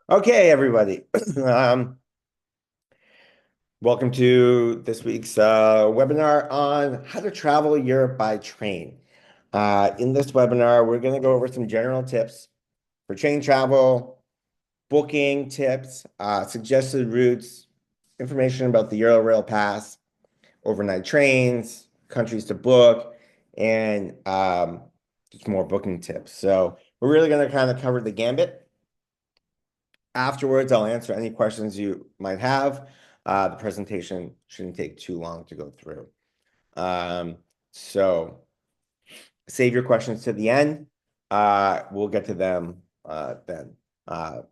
Okay, everybody. Um, Welcome to this week's webinar on how to travel Europe by train. In this webinar, we're going to go over some general tips for train travel, booking tips, suggested routes, information about the Eurail Pass, overnight trains, countries to book, and just more booking tips. So we're really going to kind of cover the gambit. Afterwards, I'll answer any questions you might have. The presentation shouldn't take too long to go through. Um, so save your questions to the end. We'll get to them then. Uh,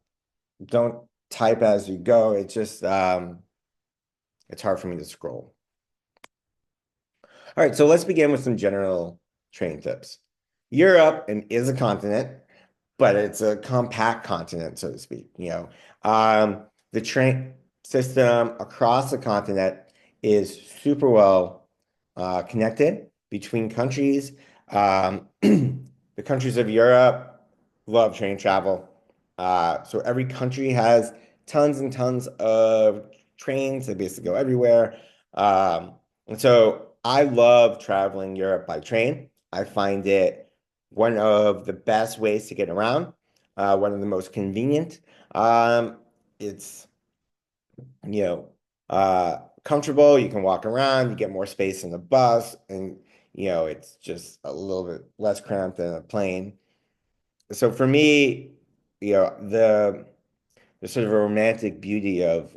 don't type as you go. It's hard for me to scroll. All right, so let's begin with some general train tips. Europe is a continent, but it's a compact continent, so to speak. The train system across the continent is super well connected between countries. The countries of Europe love train travel. So every country has tons and tons of trains that basically go everywhere. And so I love traveling Europe by train. I find it one of the best ways to get around, one of the most convenient. It's, you know, comfortable. You can walk around, you get more space in the bus, and, it's just a little bit less cramped than a plane. So for me, the sort of a romantic beauty of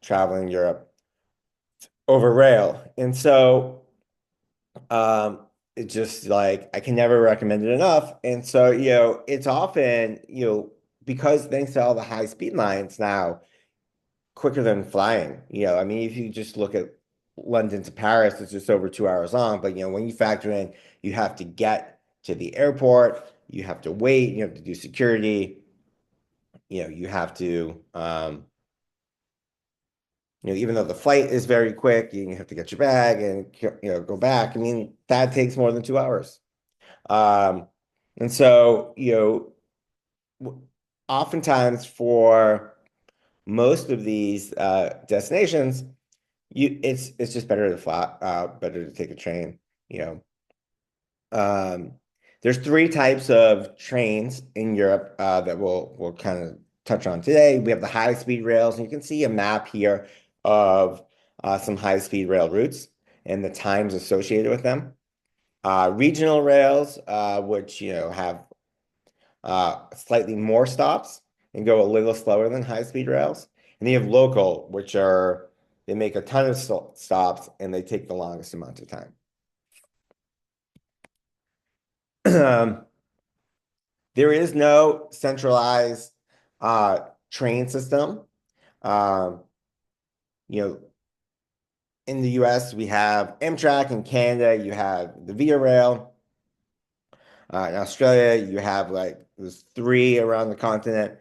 traveling Europe over rail. And so it's just like I can never recommend it enough. And so, it's often, because thanks to all the high speed lines now, quicker than flying. I mean, if you just look at London to Paris, it's just over 2 hours long. But when you factor in, you have to get to the airport, you have to wait, you have to do security, you have to even though the flight is very quick, you have to get your bag and go back. I mean, that takes more than 2 hours. Um, and so, oftentimes for most of these destinations, it's just better to fly, better to take a train. You um, there's three types of trains in Europe that we'll kind of touch on today. We have the high speed rails, and you can see a map here of some high speed rail routes and the times associated with them. Regional rails, which have slightly more stops and go a little slower than high speed rails. And you have local, which they make a ton of stops and they take the longest amount of time. There is no centralized train system. Um, you know, in the US, we have Amtrak. In Canada, you have the Via Rail. In Australia, you have like there's three around the continent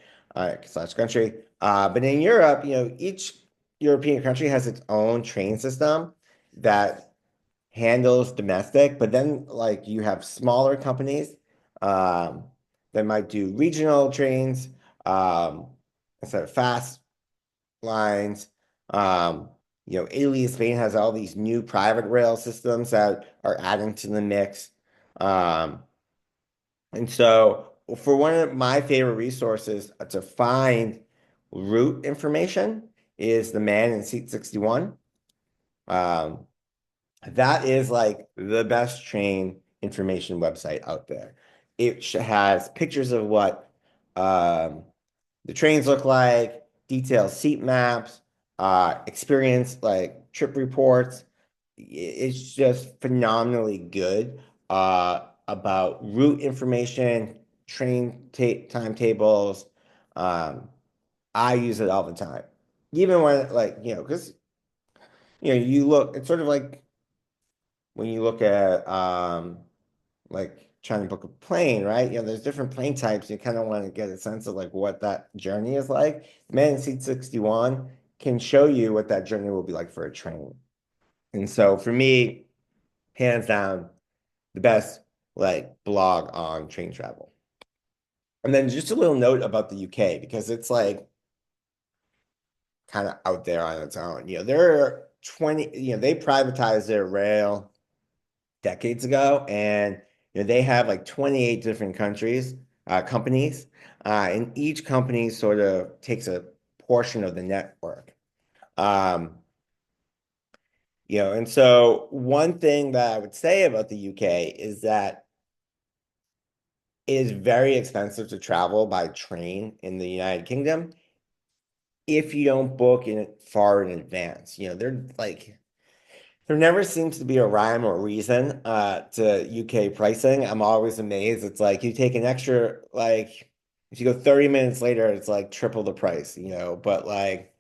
slash country. But in Europe, each European country has its own train system that handles domestic, but then like you have smaller companies um, that might do regional trains instead of fast lines. Um, Italy, Spain has all these new private rail systems that are adding to the mix. Um, and so for one of my favorite resources to find route information is the Man in Seat 61. Um, that is like the best train information website out there. It has pictures of what the trains look like, detailed seat maps, experience like trip reports. It's just phenomenally good about route information, train timetables. Um, I use it all the time, even when like because you look. It's sort of like when you look at like trying to book a plane, right? There's different plane types. You kind of want to get a sense of like what that journey is like. Man in Seat 61 can show you what that journey will be like for a train. And so for me, hands down, the best like blog on train travel. And then just a little note about the UK because it's like kind of out there on its own. There are 20, they privatized their rail decades ago, and they have like 28 different companies, and each company sort of takes a portion of the network. Um, and so one thing that I would say about the UK is that it is very expensive to travel by train in the United Kingdom if you don't book in far in advance. They're like there never seems to be a rhyme or reason to UK pricing. I'm always amazed. It's like you take an extra, like, if you go 30 minutes later, it's like triple the price, but like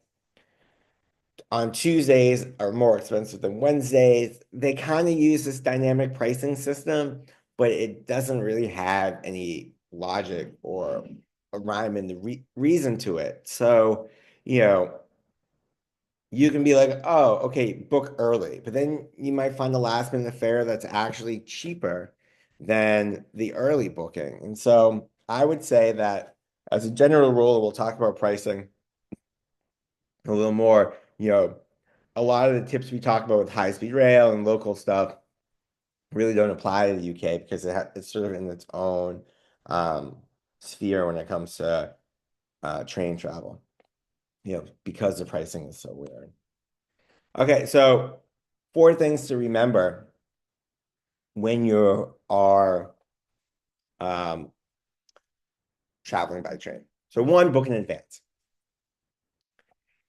on Tuesdays are more expensive than Wednesdays. They kind of use this dynamic pricing system, but it doesn't really have any logic or a rhyme and the re reason to it. So, you know, you can be like, oh, okay, book early, but then you might find the last minute fare that's actually cheaper than the early booking. And so I would say that as a general rule, we'll talk about pricing a little more. A lot of the tips we talk about with high-speed rail and local stuff really don't apply to the UK because it's sort of in its own um, sphere when it comes to train travel, because the pricing is so weird. Okay, so four things to remember when you are um, traveling by train. So one, book in advance.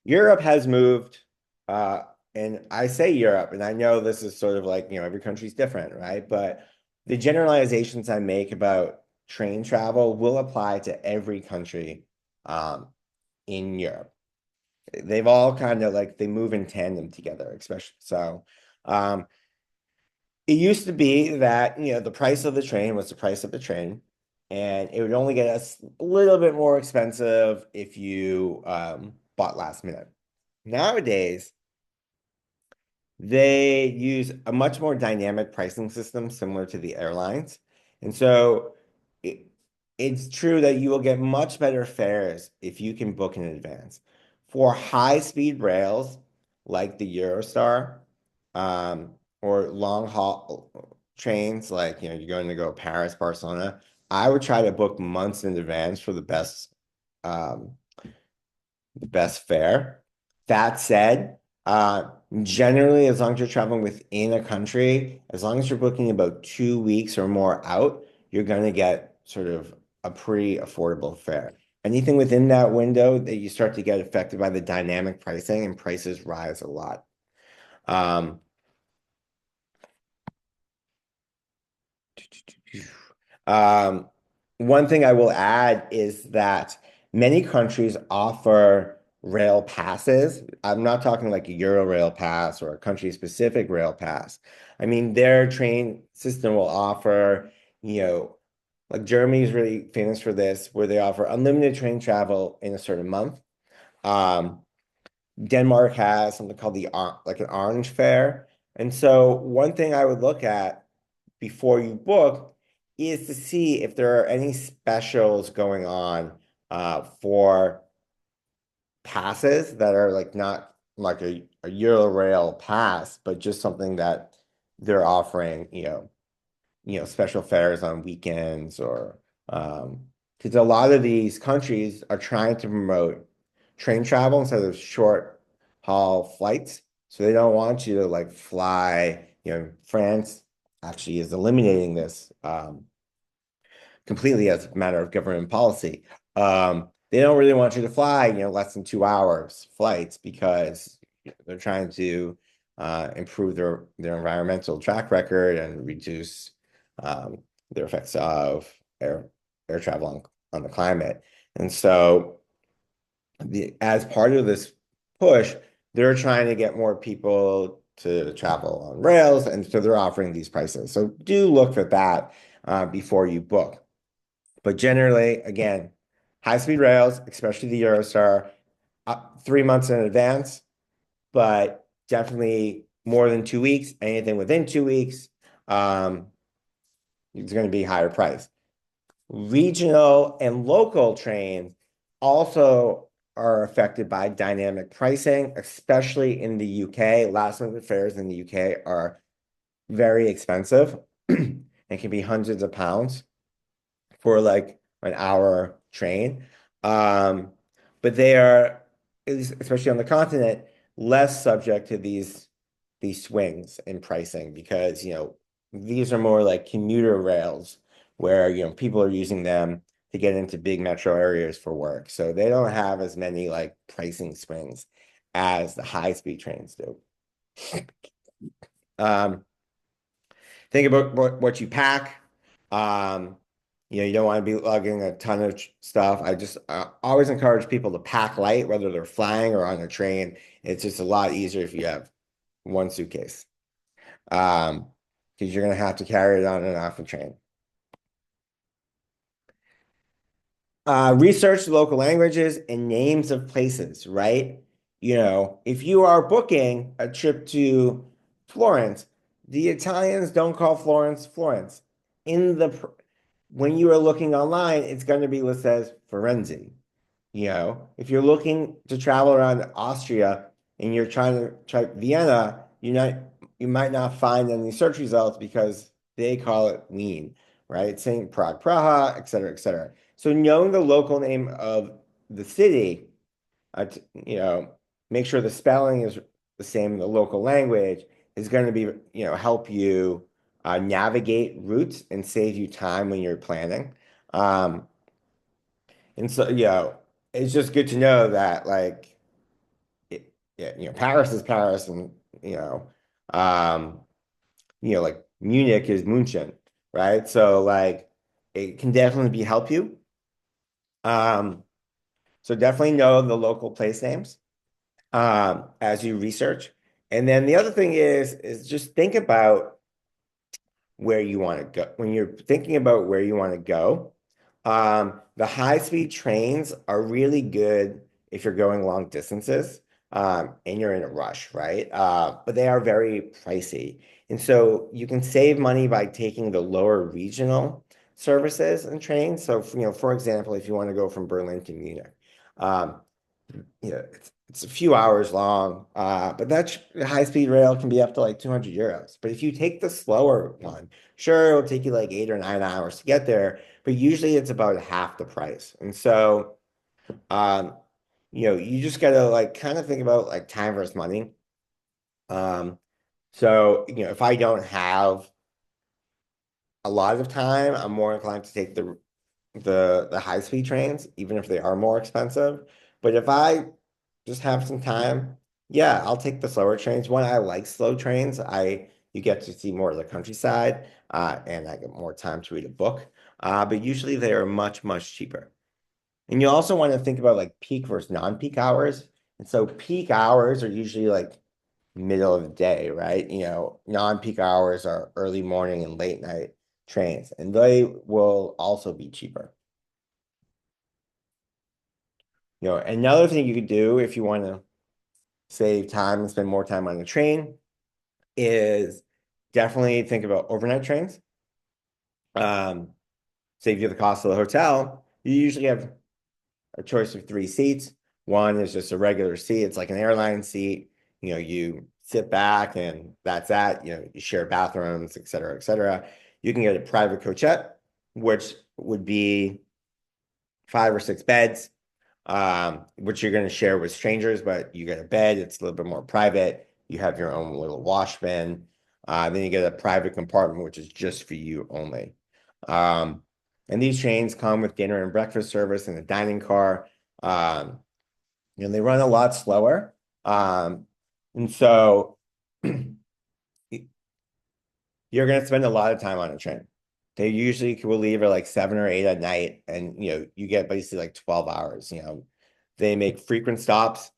Europe has moved, uh, and I say Europe, and I know this is sort of like, every country's different, right? But the generalizations I make about train travel will apply to every country um, in Europe. They've all kind of like they move in tandem together, especially so. Um, It used to be that, the price of the train was the price of the train, and it would only get us a little bit more expensive if you bought last minute. Nowadays, they use a much more dynamic pricing system similar to the airlines. And so it, it's true that you will get much better fares if you can book in advance. For high-speed rails like the Eurostar, um, or long haul trains, like, you're going to go Paris, Barcelona, I would try to book months in advance for um, the best fare. That said, generally, as long as you're traveling within a country, as long as you're booking about 2 weeks or more out, you're going to get sort of a pretty affordable fare. Anything within that window that you start to get affected by the dynamic pricing and prices rise a lot. Um, Um, One thing I will add is that many countries offer rail passes. I'm not talking like a Eurail pass or a country-specific rail pass. I mean, their train system will offer, you know, like Germany is really famous for this, where they offer unlimited train travel in a certain month. Um, Denmark has something called like an orange fare. And so one thing I would look at before you book is to see if there are any specials going on for passes that are like not like a Eurail pass, but just something that they're offering, special fares on weekends or because a lot of these countries are trying to promote train travel instead of short haul flights. So they don't want you to like fly, France actually is eliminating this completely as a matter of government policy. They don't really want you to fly, less than 2 hours flights because they're trying to improve their environmental track record and reduce um, their effects of air travel on the climate. And so, as part of this push, they're trying to get more people to travel on rails, and so they're offering these prices. So do look for that before you book. But generally, again, high-speed rails, especially the Eurostar, 3 months in advance, but definitely more than 2 weeks. Anything within 2 weeks, it's going to be higher price. Regional and local trains also are affected by dynamic pricing, especially in the UK. Last minute fares in the UK are very expensive and can be hundreds of pounds for like an hour train. Um, but they are, at least especially on the continent, less subject to these swings in pricing because, these are more like commuter rails where, people are using them to get into big metro areas for work. So they don't have as many like pricing swings as the high speed trains do. Um, think about what you pack. Um, you don't want to be lugging a ton of stuff. I just always encourage people to pack light, whether they're flying or on a train. It's just a lot easier if you have one suitcase, um, because you're gonna have to carry it on and off the train. Research local languages and names of places, right? If you are booking a trip to Florence, the Italians don't call Florence Florence. In the when you are looking online, it's going to be listed as Firenze. If you're looking to travel around Austria and you're trying to type Vienna, you might not find any search results because they call it Wien, right? Same Prague, Praha, et cetera, et cetera. So knowing the local name of the city, make sure the spelling is the same in the local language is going to be, help you navigate routes and save you time when you're planning. Um, and so, it's just good to know that like, yeah, Paris is Paris and, you know, um, like Munich is München, right? So like, it can definitely be help you. Um, so definitely know the local place names as you research. And then the other thing is just think about where you want to go. When you're thinking about where you want to go, the high-speed trains are really good if you're going long distances and you're in a rush, right? But they are very pricey. And so you can save money by taking the lower regional services and trains. So, for example, if you want to go from Berlin to Munich, um, it's a few hours long, but that high-speed rail can be up to like 200 euros. But if you take the slower one, sure, it'll take you like 8 or 9 hours to get there, but usually it's about half the price. And so, um, you just gotta like kind of think about like time versus money. Um, so, if I don't have a lot of time, I'm more inclined to take the high-speed trains, even if they are more expensive. But if I just have some time, yeah, I'll take the slower trains. One, I like slow trains. You get to see more of the countryside, and I get more time to read a book. But usually they are much, much cheaper. And you also want to think about like peak versus non-peak hours. And so peak hours are usually like middle of the day, right? Non-peak hours are early morning and late night trains, and they will also be cheaper. Another thing you could do if you want to save time and spend more time on the train is definitely think about overnight trains. Um, Save you the cost of the hotel. You usually have a choice of three seats. One is just a regular seat. It's like an airline seat. You sit back and that's that. You share bathrooms, et cetera, et cetera. You can get a private coachette, which would be 5 or 6 beds, which you're going to share with strangers, but you get a bed. It's a little bit more private. You have your own little wash bin. Then you get a private compartment, which is just for you only. Um, and these trains come with dinner and breakfast service and a dining car. Um, they run a lot slower. And so you're going to spend a lot of time on a train. They usually will leave at like 7 or 8 at night, and you get basically like 12 hours. They make frequent stops.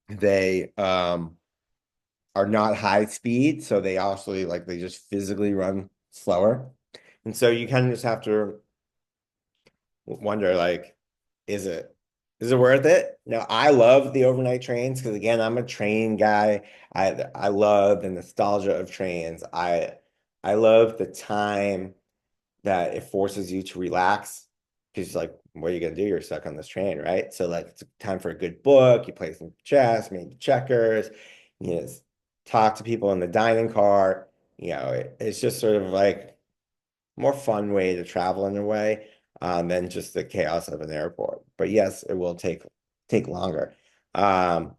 They are not high speed, so they just physically run slower. And so you kind of just have to wonder like, is it is it worth it? No, I love the overnight trains because again, I'm a train guy. I love the nostalgia of trains. I love the time that it forces you to relax because like, what are you gonna do? You're stuck on this train, right? So like, it's time for a good book. You play some chess, maybe checkers. You know, talk to people in the dining car. You know, it's just sort of like more fun way to travel in a way than just the chaos of an airport. But yes, it will take longer. Um,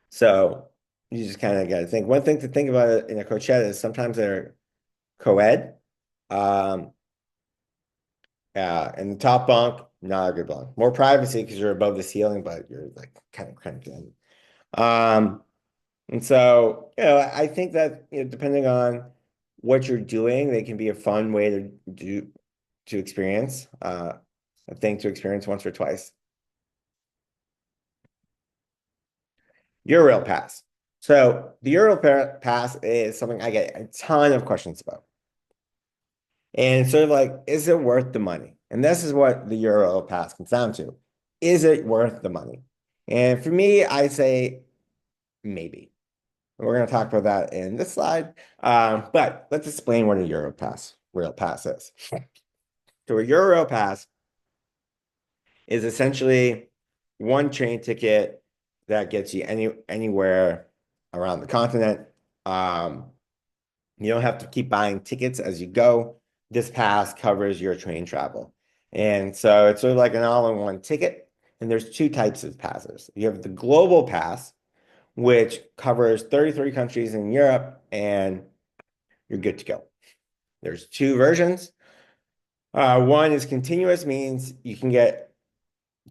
so you just kind of got to think. One thing to think about in a Coachella is sometimes they're co-ed. Um, and the top bunk, not a good bunk. More privacy because you're above the ceiling, but you're like kind of cramped in. Um, and so, I think that, depending on what you're doing, they can be a fun way to experience, a thing to experience once or twice. Eurail Pass. So the Pass is something I get a ton of questions about. And it's sort of like, is it worth the money? And this is what the Euro Pass comes down to. Is it worth the money? And for me, I say maybe. We're going to talk about that in this slide. But let's explain what a Rail Pass is. So a Euro Pass is essentially one train ticket that gets you anywhere around the continent. Um, You don't have to keep buying tickets as you go. This pass covers your train travel. And so it's sort of like an all-in-one ticket. And there's two types of passes. You have the global pass, which covers 33 countries in Europe, and you're good to go. There's two versions. One is continuous, means you can get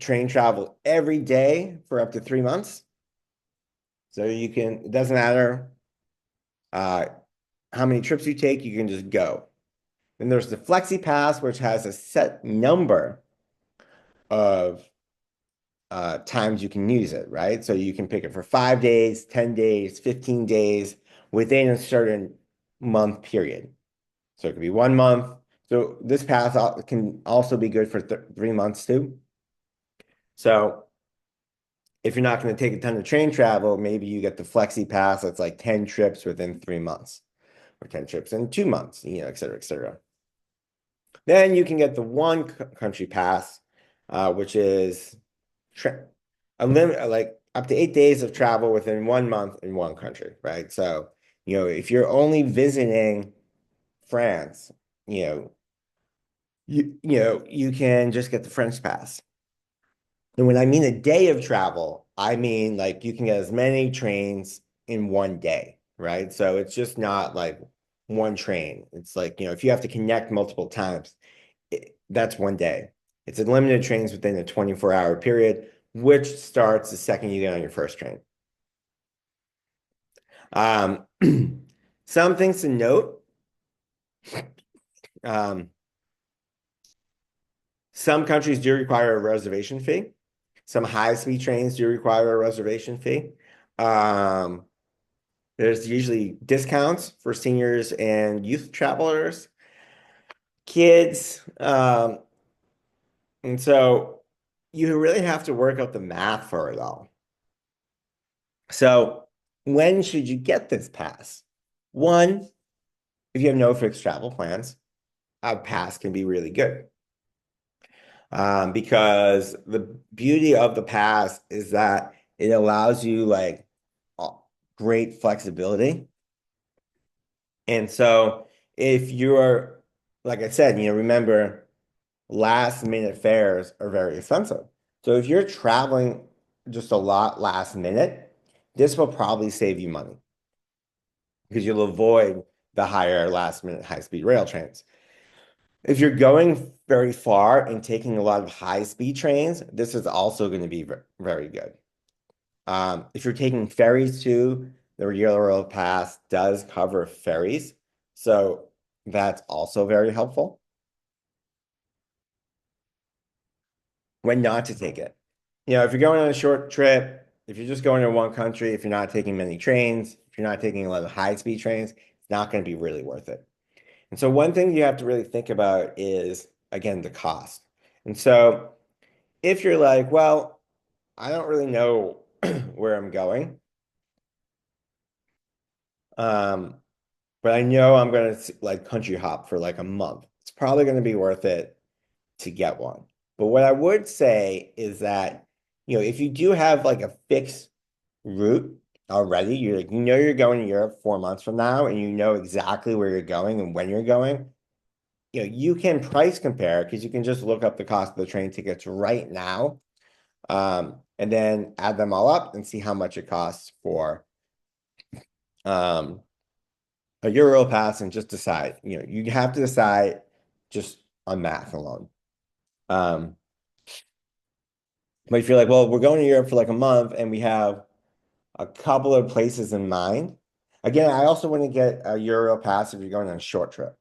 train travel every day for up to 3 months. So it doesn't matter uh, how many trips you take, you can just go. Then there's the Flexi Pass, which has a set number of times you can use it, right? So you can pick it for 5 days, 10 days, 15 days within a certain month period. So it could be 1 month. So this pass can also be good for 3 months too. So if you're not going to take a ton of train travel, maybe you get the Flexi Pass that's like 10 trips within 3 months or 10 trips in 2 months, et cetera, et cetera. Then you can get the one country pass, which is a limit, like up to 8 days of travel within 1 month in one country, right? So, if you're only visiting France, you know, you can just get the French pass. And when I mean a day of travel, I mean like you can get as many trains in one day, right? So it's just not like one train. It's like, if you have to connect multiple times, that's one day. It's unlimited trains within a 24-hour period, which starts the second you get on your first train. Um, some things to note. Um, some countries do require a reservation fee. Some high-speed trains do require a reservation fee. Um, there's usually discounts for seniors and youth travelers, kids. And so you really have to work out the math for it all. So when should you get this pass? One, if you have no fixed travel plans, a pass can be really good. Because the beauty of the pass is that it allows you like great flexibility. And so if you're, like I said, remember last minute fares are very expensive. So if you're traveling just a lot last minute, this will probably save you money because you'll avoid the higher last minute high speed rail trains. If you're going very far and taking a lot of high speed trains, this is also going to be very good. If you're taking ferries too, the Eurail Pass does cover ferries. So that's also very helpful. When not to take it. If you're going on a short trip, if you're just going to one country, if you're not taking many trains, if you're not taking a lot of high-speed trains, it's not going to be really worth it. And so one thing you have to really think about is, again, the cost. And so if you're like, well, I don't really know where I'm going, um, but I know I'm gonna like country hop for like a month. It's probably gonna be worth it to get one. But what I would say is that, if you do have like a fixed route already, you're like, you're going to Europe 4 months from now, and you know exactly where you're going and when you're going, you can price compare because you can just look up the cost of the train tickets right now, and then add them all up and see how much it costs for um, a Euro pass and just decide. You have to decide just on math alone. Um, but if you're like, well, we're going to Europe for like a month and we have a couple of places in mind. Again, I also want to get a Euro pass if you're going on a short trip.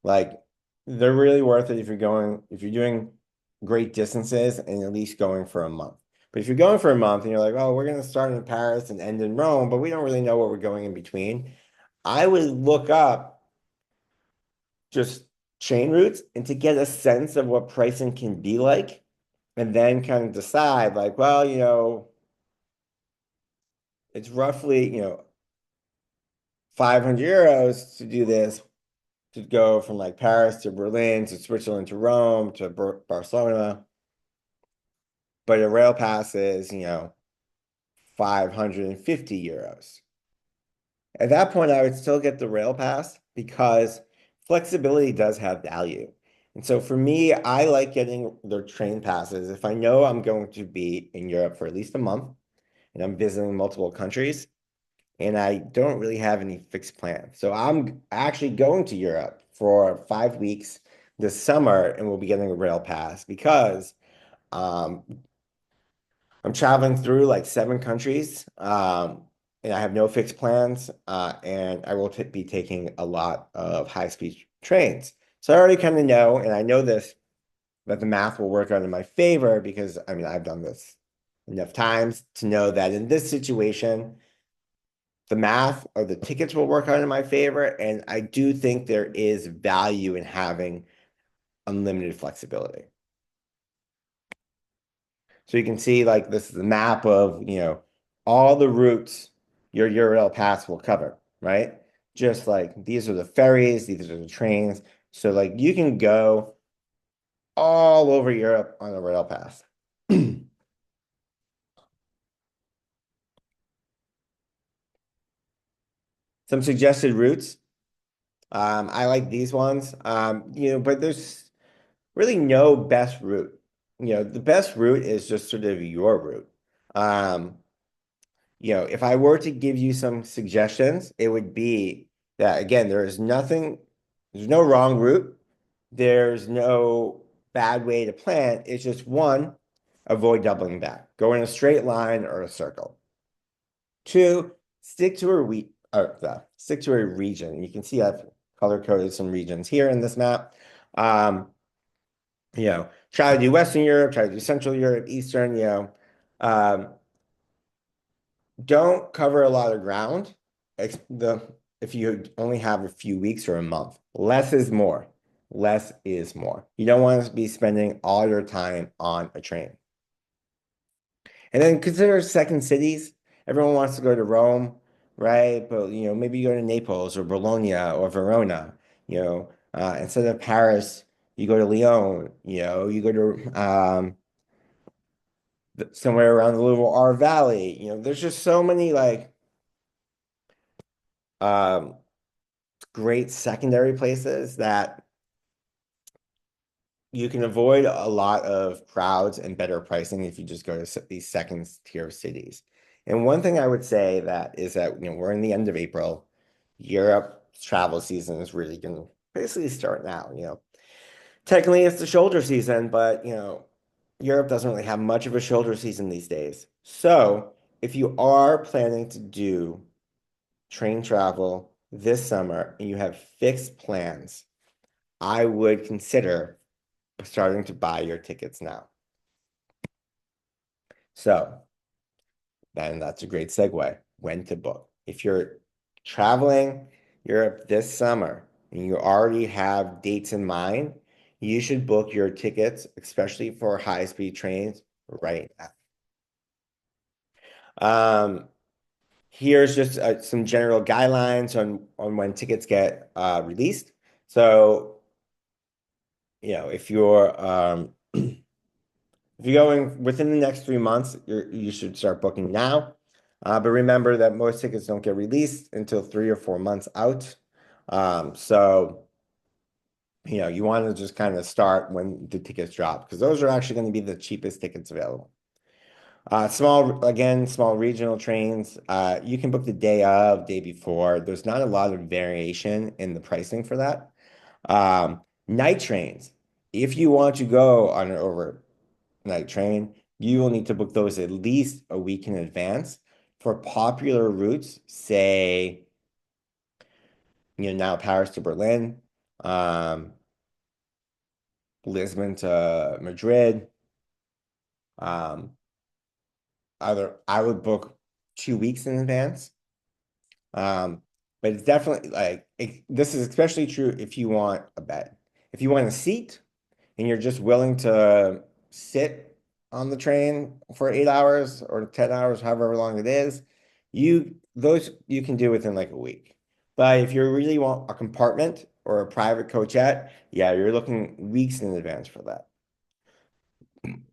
Like they're really worth it if you're doing great distances and at least going for a month. But if you're going for a month and you're like, oh, we're going to start in Paris and end in Rome, but we don't really know where we're going in between, I would look up just chain routes and to get a sense of what pricing can be like, and then kind of decide like, well, it's roughly, 500 euros to do this, to go from like Paris to Berlin to Switzerland to Rome to Barcelona. But a rail pass is, 550 euros. At that point, I would still get the rail pass because flexibility does have value. And so for me, I like getting the train passes. If I know I'm going to be in Europe for at least a month and I'm visiting multiple countries and I don't really have any fixed plans. So I'm actually going to Europe for 5 weeks this summer and we'll be getting a rail pass because um, I'm traveling through like 7 countries, and I have no fixed plans, and I will be taking a lot of high-speed trains. So I already kind of know, and I know this, that the math will work out in my favor because, I mean, I've done this enough times to know that in this situation, the math or the tickets will work out in my favor, and I do think there is value in having unlimited flexibility. So you can see like this is the map of, all the routes your Eurail pass will cover, right? Just like these are the ferries, these are the trains. So like you can go all over Europe on a rail pass. Some suggested routes. I like these ones. But there's really no best route. The best route is just sort of your route. Um, if I were to give you some suggestions, it would be that again, there's no wrong route, there's no bad way to plan. It's just one, avoid doubling back. Go in a straight line or a circle. Two, stick to a region. You can see I've color coded some regions here in this map. Um, try to do Western Europe, try to do Central Europe, Eastern, um, don't cover a lot of ground if you only have a few weeks or a month. Less is more. Less is more. You don't want to be spending all your time on a train. And then consider second cities. Everyone wants to go to Rome, right? But maybe you go to Naples or Bologna or Verona. Instead of Paris, you go to Lyon. You go to somewhere around the Loire Valley. There's just so many like um, great secondary places that you can avoid a lot of crowds and better pricing if you just go to these second tier cities. And one thing I would say that is that we're in the end of April. Europe travel season is really going to basically start now. Technically it's the shoulder season, but Europe doesn't really have much of a shoulder season these days. So if you are planning to do train travel this summer and you have fixed plans, I would consider starting to buy your tickets now. So then that's a great segue. When to book. If you're traveling Europe this summer and you already have dates in mind, you should book your tickets, especially for high-speed trains, right now. Um, Here's just some general guidelines on when tickets get released. So, if you're going within the next 3 months, you should start booking now. But remember that most tickets don't get released until 3 or 4 months out. So, you want to just kind of start when the tickets drop because those are actually going to be the cheapest tickets available. Small regional trains. You can book the day of, day before. There's not a lot of variation in the pricing for that. Night trains. If you want to go on an overnight train, you will need to book those at least a week in advance. For popular routes, say, now Paris to Berlin, um, Lisbon to Madrid, um, either I would book 2 weeks in advance. Um, but it's definitely this is especially true if you want a bed. If you want a seat and you're just willing to sit on the train for 8 hours or 10 hours, however long it is, you can do within like a week. But if you really want a compartment or a private coachette, yeah, you're looking weeks in advance for that. And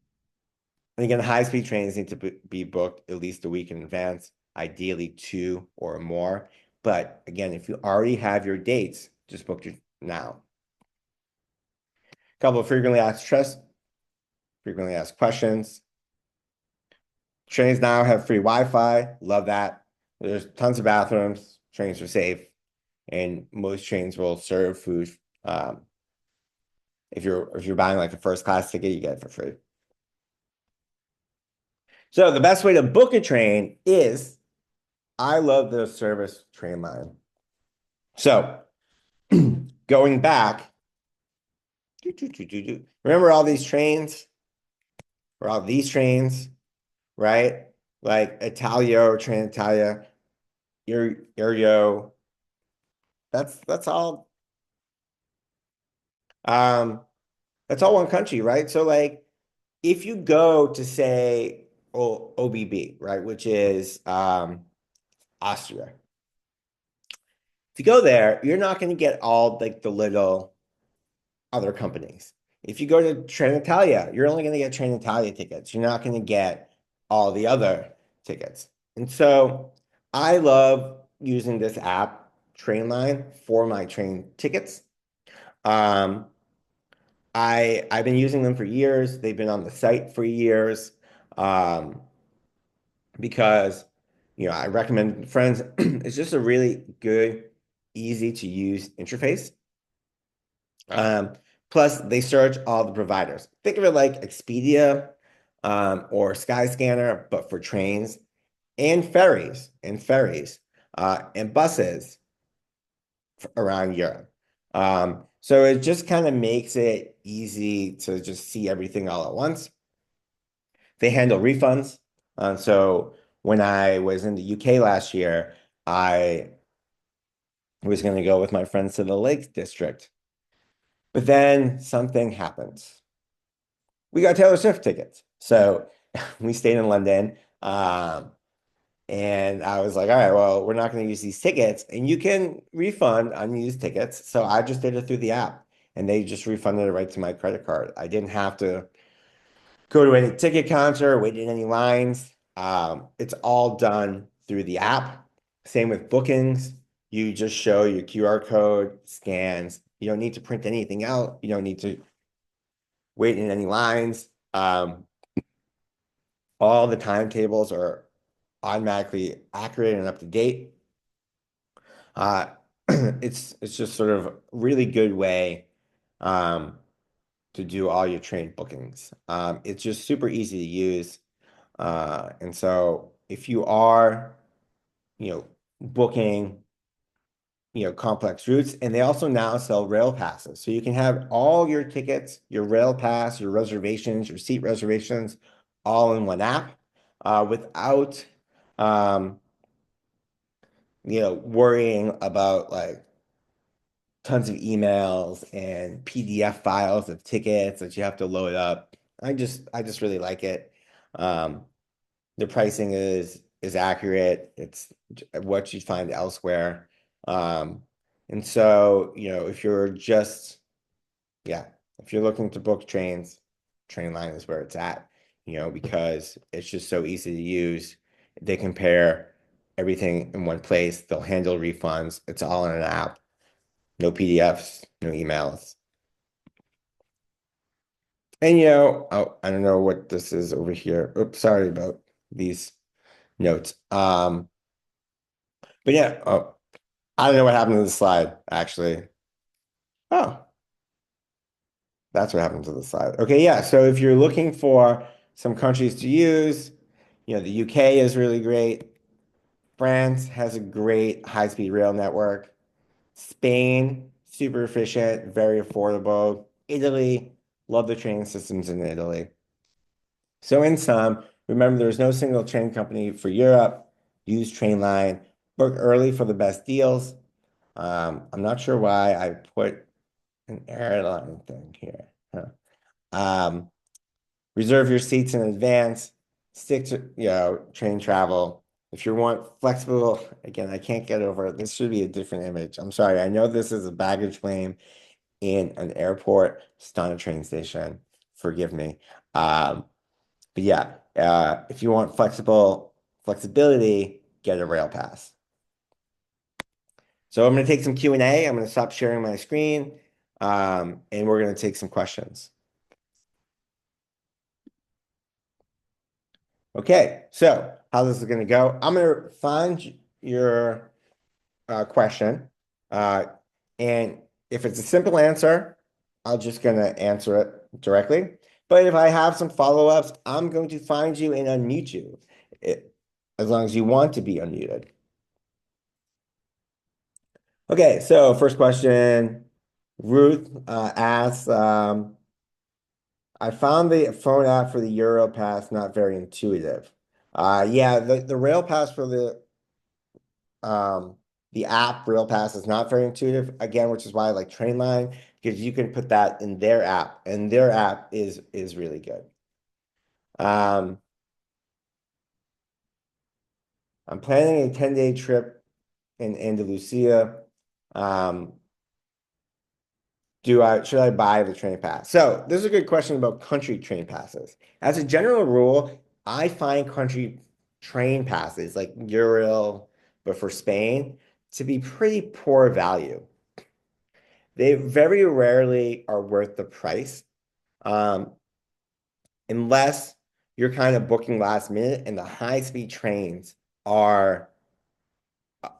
again, high-speed trains need to be booked at least a week in advance, ideally two or more. But again, if you already have your dates, just book your now. A couple of frequently asked questions. Trains now have free Wi-Fi. Love that. There's tons of bathrooms. Trains are safe, and most trains will serve food. Um, if you're buying like a first class ticket, you get it for free. So the best way to book a train is I love the service Trainline. So going back, remember all these trains or all these trains, right? Like Italio, Trenitalia, Eurail. That's all. Um, that's all one country, right? So like, if you go to say OBB, right, which is Austria. If you go there, you're not going to get all like the little other companies. If you go to Trenitalia, you're only going to get Trenitalia tickets. You're not going to get all the other tickets. And so I love using this app, Trainline, for my train tickets. Um, I've been using them for years. They've been on the site for years. Um, because I recommend friends. It's just a really good, easy to use interface. Um, Plus, they search all the providers. Think of it like Expedia or Skyscanner, but for trains and buses around Europe. So it just kind of makes it easy to just see everything all at once. They handle refunds. So when I was in the UK last year, I was going to go with my friends to the Lake District. But then something happened. We got Taylor Swift tickets. So we stayed in London. And I was like, all right, well, we're not going to use these tickets. And you can refund unused tickets. So I just did it through the app. And they just refunded it right to my credit card. I didn't have to go to any ticket counter, wait in any lines. It's all done through the app. Same with bookings. You just show your QR code, scans. You don't need to print anything out. You don't need to wait in any lines. All the timetables are automatically accurate and up to date. Uh, it's just sort of a really good way to do all your train bookings. It's just super easy to use. And so if you are, booking, complex routes, and they also now sell rail passes. So you can have all your tickets, your rail pass, your reservations, your seat reservations, all in one app, without, um, worrying about like tons of emails and PDF files of tickets that you have to load up. I just really like it. The pricing is is accurate. It's what you'd find elsewhere. Um, and so, if you're just, yeah, if you're looking to book trains, Trainline is where it's at, because it's just so easy to use. They compare everything in one place. They'll handle refunds. It's all in an app. No PDFs, no emails. And oh, I don't know what this is over here. Oops, sorry about these notes. But yeah, oh, I don't know what happened to the slide, actually. Oh, that's what happened to the slide. Okay, yeah. So if you're looking for some countries to use, the UK is really great. France has a great high-speed rail network. Spain, super efficient, very affordable. Italy, love the train systems in Italy. So in sum, remember there's no single train company for Europe. Use Trainline. Book early for the best deals. I'm not sure why I put an airline thing here. Huh. Um, Reserve your seats in advance. Stick to, train travel. If you want flexible, again, I can't get over it. This should be a different image. I'm sorry. I know this is a baggage claim in an airport. It's not a train station. Forgive me. But yeah, if you want flexibility, get a rail pass. So I'm going to take some Q&A. I'm going to stop sharing my screen, and we're going to take some questions. Okay, so how this is going to go? I'm going to find your question, and if it's a simple answer, I'm just going to answer it directly. But if I have some follow-ups, I'm going to find you and unmute you, as long as you want to be unmuted. Okay, so first question, Ruth asks, I found the phone app for the Euro Pass not very intuitive. Yeah, the Rail Pass for um, the app Rail Pass is not very intuitive, again, which is why I like Trainline, because you can put that in their app, and their app is really good. I'm planning a 10-day trip in Andalusia. Um, should I buy the train pass? So this is a good question about country train passes. As a general rule, I find country train passes like Eurail, but for Spain, to be pretty poor value. They very rarely are worth the price, um, unless you're kind of booking last minute, and the high-speed trains are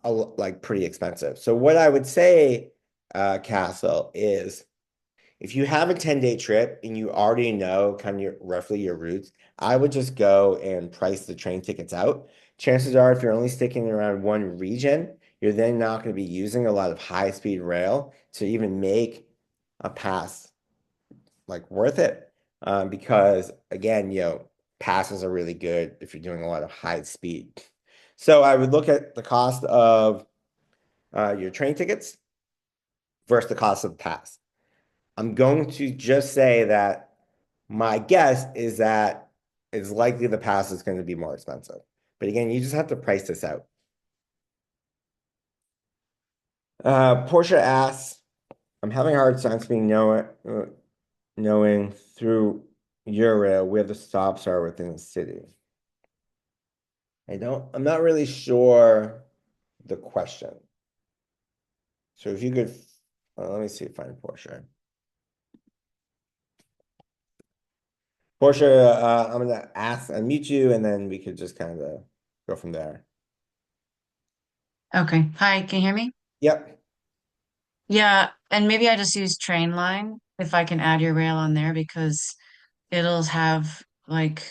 like pretty expensive. So what I would say, Castle, is if you have a 10-day trip and you already know kind of roughly your routes, I would just go and price the train tickets out. Chances are, if you're only sticking around one region, you're then not going to be using a lot of high-speed rail to even make a pass like worth it. Because again, passes are really good if you're doing a lot of high speed. So I would look at the cost of your train tickets versus the cost of the pass. I'm going to just say that my guess is that it's likely the pass is going to be more expensive. But again, you just have to price this out. Portia asks, I'm having a hard time knowing through Eurail where the stops are within the city. I'm not really sure the question. So if you could, let me see if I find Portia. Portia, I'm gonna unmute you, and then we could just kind of go from there. Okay. Hi, can you hear me? Yep. Yeah, and maybe I just use Trainline if I can add your rail on there because it'll have like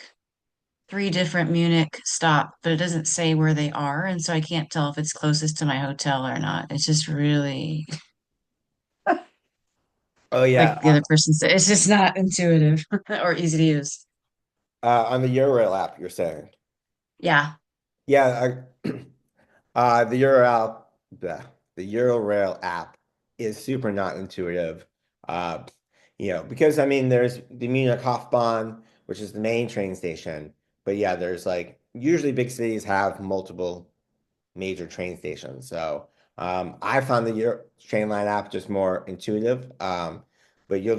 three different Munich stop, but it doesn't say where they are, and so I can't tell if it's closest to my hotel or not. It's just really Oh yeah. like the other person said, it's just not intuitive or easy to use. On the Eurail app, you're saying. Yeah. Yeah, the Eurail, the Eurail app is super not intuitive. Uh, because I mean, there's the Munich Hauptbahn, which is the main train station, but yeah, there's like usually big cities have multiple major train stations. So I found the Euro Trainline app just more intuitive. But you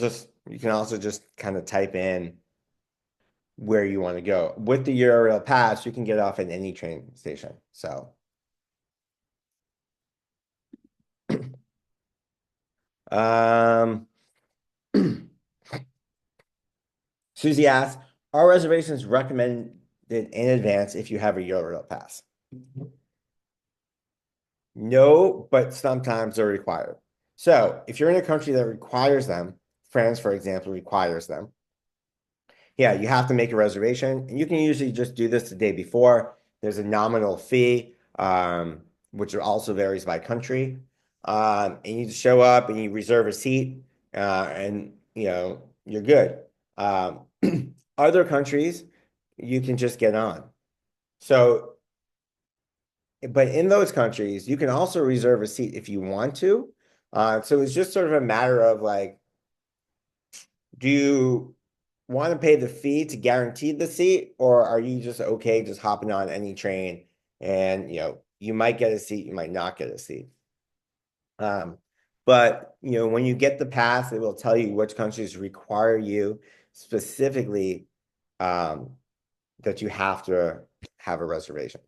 can also just kind of type in where you want to go. With the Eurail pass, you can get off at any train station. So um Susie asks, are reservations recommended in advance if you have a Eurail pass? No, but sometimes they're required. So if you're in a country that requires them, France, for example, requires them, yeah, you have to make a reservation. And you can usually just do this the day before. There's a nominal fee, which also varies by country. And you just show up and you reserve a seat, and you're good. Um, Other countries, you can just get on. So, but in those countries, you can also reserve a seat if you want to. So it's just sort of a matter of like, do you want to pay the fee to guarantee the seat, or are you just okay just hopping on any train and you might get a seat, you might not get a seat. Um, but when you get the pass, it will tell you which countries require you specifically um, that you have to have a reservation.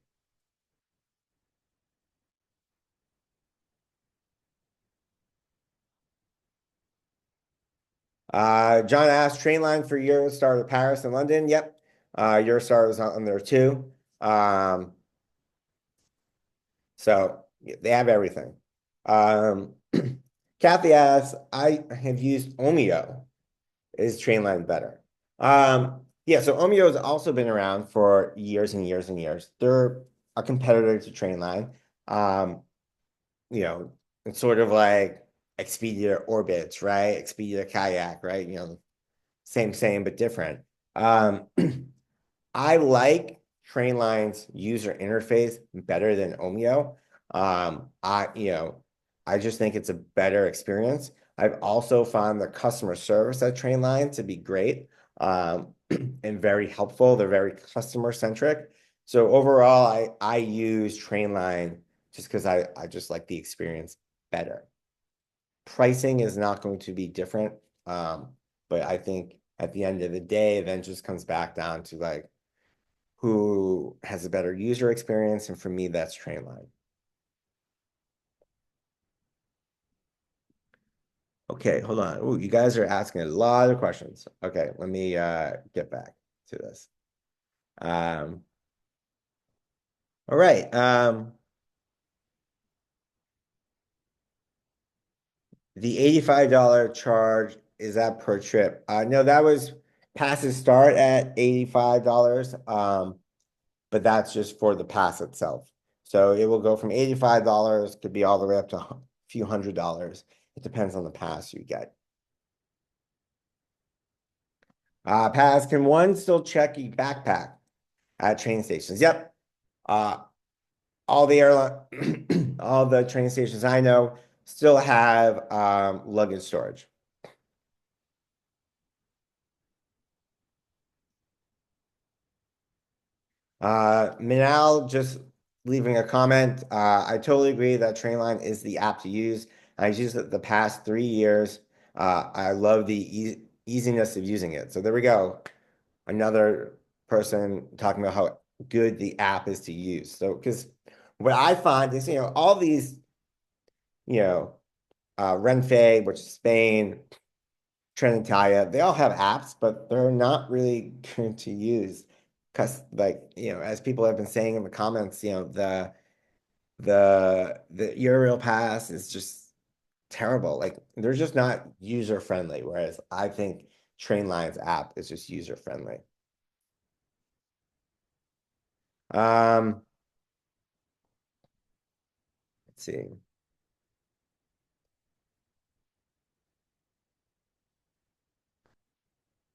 John asked, Trainline for Eurostar to Paris and London. Yep. Eurostar is on there too. So they have everything. Um, Kathy asks, I have used Omeo. Is Trainline better? Yeah, so Omeo has also been around for years and years and years. They're a competitor to Trainline. Um, you know, it's sort of like Expedia Orbitz, right? Expedia Kayak, right? Same, but different. Um, I like Trainline's user interface better than Omeo. I just think it's a better experience. I've also found the customer service at Trainline to be great, and very helpful. They're very customer centric. So overall, I use Trainline just because I just like the experience better. Pricing is not going to be different, but I think at the end of the day, it then just comes back down to like who has a better user experience, and for me, that's Trainline. Okay, hold on. Ooh, you guys are asking a lot of questions. Okay, let me get back to this. Um, all right. The $85 charge, is that per trip? No, that was passes start at $85. But that's just for the pass itself. So it will go from $85, could be all the way up to a few $100s. It depends on the pass you get. Pass, can one still check your backpack at train stations? Yep. Uh, all the airline, all the train stations I know still have luggage storage. Minal just leaving a comment. I totally agree that Trainline is the app to use. I've used it the past 3 years. I love the easiness of using it. So there we go. Another person talking about how good the app is to use. So, because what I find is, all these, you know, Renfe, which is Spain, Trenitalia, they all have apps, but they're not really good to use because, like, as people have been saying in the comments, the Eurail pass is just terrible. Like, they're just not user friendly, whereas I think Trainline's app is just user friendly. Um, let's see.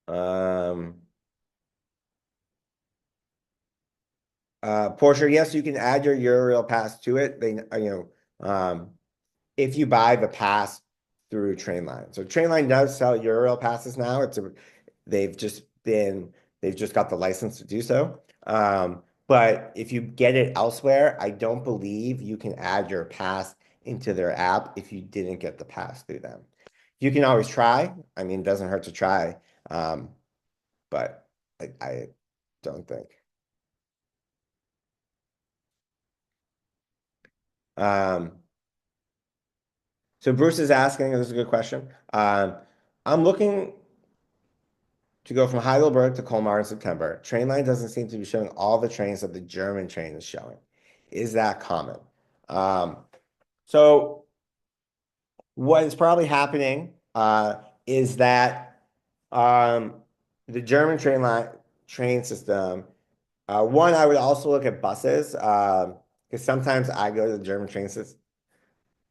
Um, Portia, yes, you can add your Eurail pass to it. If you buy the pass through Trainline. So Trainline does sell Eurail passes now. They've just got the license to do so. But if you get it elsewhere, I don't believe you can add your pass into their app if you didn't get the pass through them. You can always try. I mean, it doesn't hurt to try. Um, but I don't think. Um, so Bruce is asking, this is a good question. I'm looking to go from Heidelberg to Colmar in September. Trainline doesn't seem to be showing all the trains that the German train is showing. Is that common? Um, so what is probably happening is that um, the German train system. One, I would also look at buses because sometimes I go to the German train system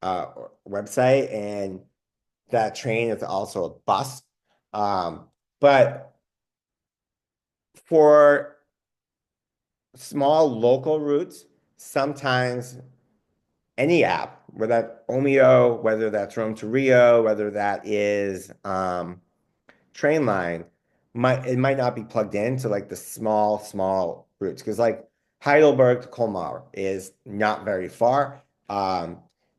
uh, website and that train is also a bus. Um, but for small local routes, sometimes any app, whether that's Omeo, whether that's Rome to Rio, whether that is Trainline, it might not be plugged into like the small routes because like Heidelberg to Colmar is not very far. Um,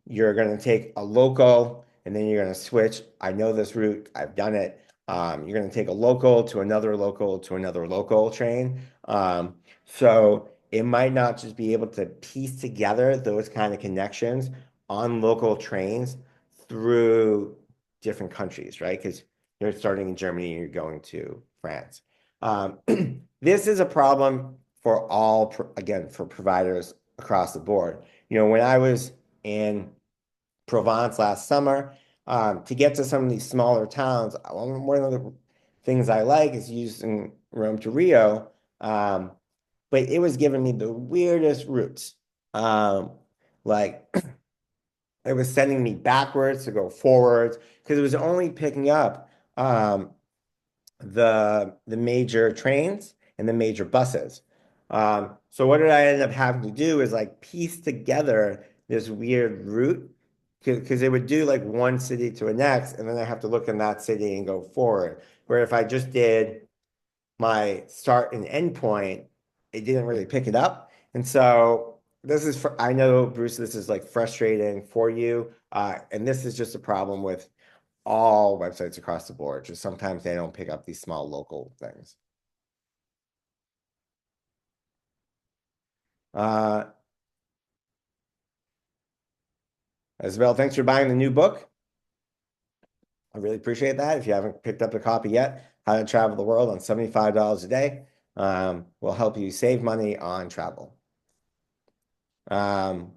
you're going to take a local and then you're going to switch. I know this route, I've done it. You're going to take a local to another local to another local train. So it might not just be able to piece together those kind of connections on local trains through different countries, right? Because you're starting in Germany and you're going to France. Um, this is a problem for all, again, for providers across the board. When I was in Provence last summer, to get to some of these smaller towns, one of the things I like is using Rome to Rio, but it was giving me the weirdest routes. Um, like it was sending me backwards to go forwards because it was only picking up um, the major trains and the major buses. So what did I end up having to do is like piece together this weird route because it would do like one city to a next, and then I have to look in that city and go forward. Where if I just did my start and end point, it didn't really pick it up. And so this is for, I know, Bruce, this is like frustrating for you. And this is just a problem with all websites across the board. Just sometimes they don't pick up these small local things. Uh, Isabel, thanks for buying the new book. I really appreciate that. If you haven't picked up a copy yet, How to Travel the World on $75 a day will help you save money on travel. Um,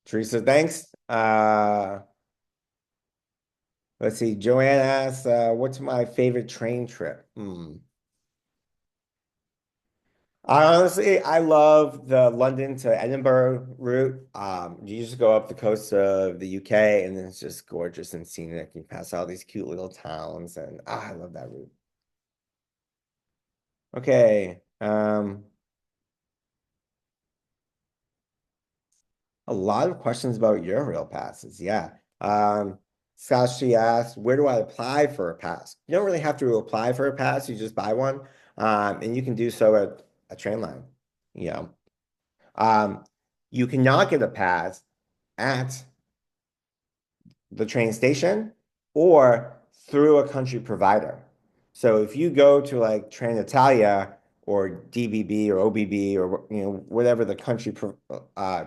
Teresa, thanks. Let's see. Joanne asks, what's my favorite train trip? I love the London to Edinburgh route. You just go up the coast of the UK and it's just gorgeous and scenic. You pass all these cute little towns and I love that route. Okay. A lot of questions about Eurail passes. Yeah. Sashi asked, where do I apply for a pass? You don't really have to apply for a pass. You just buy one. And you can do so at a train line. You know, um, you cannot get a pass at the train station or through a country provider. So if you go to like Train Italia or DBB or OBB or whatever the country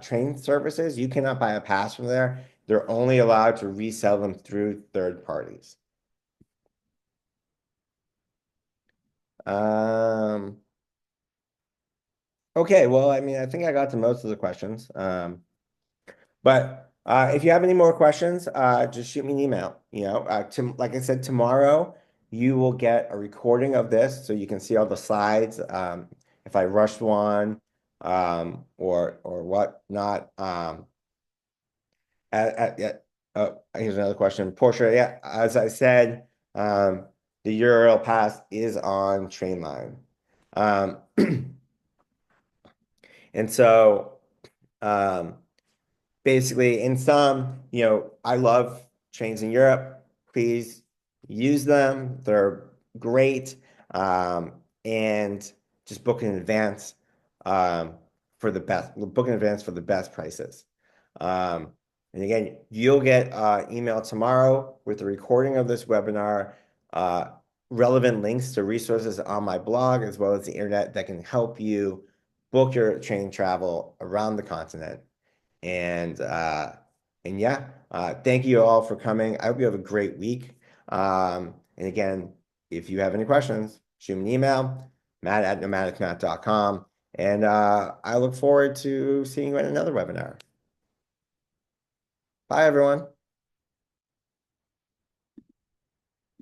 train service is, you cannot buy a pass from there. They're only allowed to resell them through third parties. Um, okay, well, I mean, I think I got to most of the questions. But if you have any more questions, just shoot me an email. Like I said, tomorrow you will get a recording of this so you can see all the slides. If I rushed one or whatnot. Here's another question. Portia, yeah, as I said, the Eurail pass is on Trainline. Um, and so um, basically in some, I love trains in Europe. Please use them. They're great. And just book in advance um, book in advance for the best prices. Um, and again, you'll get email tomorrow with the recording of this webinar, uh, relevant links to resources on my blog, as well as the internet that can help you book your train travel around the continent. And yeah, thank you all for coming. I hope you have a great week. And again, if you have any questions, shoot me an email, matt@nomadicmatt.com. And I look forward to seeing you in another webinar. Bye, everyone.